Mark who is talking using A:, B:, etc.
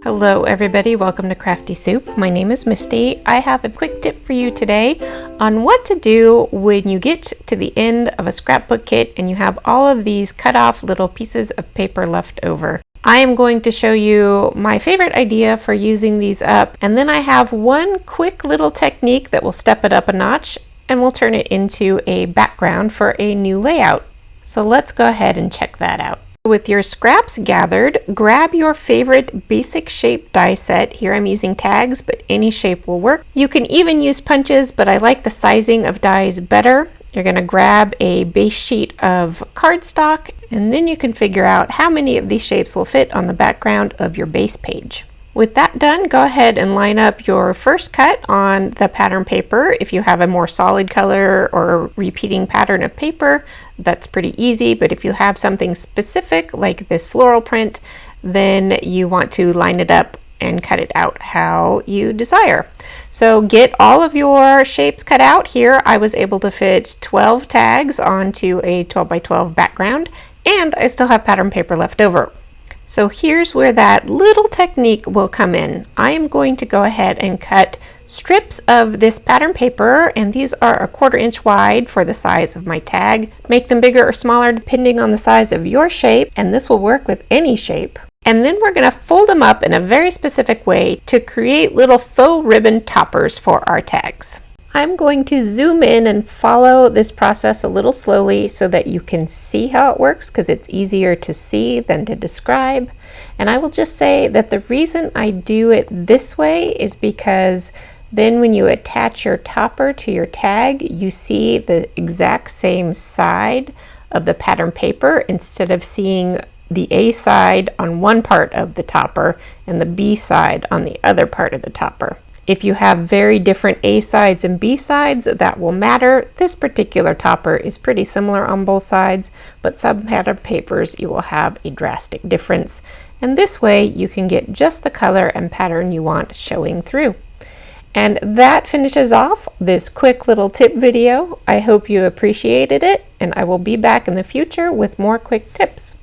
A: Hello everybody, welcome to Crafty Soup. My name is Misty. I have a quick tip for you today on what to do when you get to the end of a scrapbook kit and you have all of these cut off little pieces of paper left over. I am going to show you my favorite idea for using these up, and then I have one quick little technique that will step it up a notch and will turn it into a background for a new layout. So let's go ahead and check that out. With your scraps gathered, grab your favorite basic shape die set. Here I'm using tags, but any shape will work. You can even use punches, but I like the sizing of dies better. You're going to grab a base sheet of cardstock, and then you can figure out how many of these shapes will fit on the background of your base page. With that done, go ahead and line up your first cut on the pattern paper. If you have a more solid color or repeating pattern of paper, that's pretty easy, but if you have something specific like this floral print, then you want to line it up and cut it out how you desire. So get all of your shapes cut out. Here I was able to fit 12 tags onto a 12 by 12 background, and I still have pattern paper left over. So here's where that little technique will come in. I am going to go ahead and cut strips of this pattern paper, and these are 1/4 inch wide for the size of my tag. Make them bigger or smaller depending on the size of your shape, and this will work with any shape. And then we're going to fold them up in a very specific way to create little faux ribbon toppers for our tags. I'm going to zoom in and follow this process a little slowly so that you can see how it works, because it's easier to see than to describe. And I will just say that the reason I do it this way is because then when you attach your topper to your tag, you see the exact same side of the pattern paper instead of seeing the A side on one part of the topper and the B side on the other part of the topper. If you have very different A sides and B sides, that will matter. This particular topper is pretty similar on both sides, but some pattern papers you will have a drastic difference. And this way you can get just the color and pattern you want showing through. And that finishes off this quick little tip video. I hope you appreciated it, and I will be back in the future with more quick tips.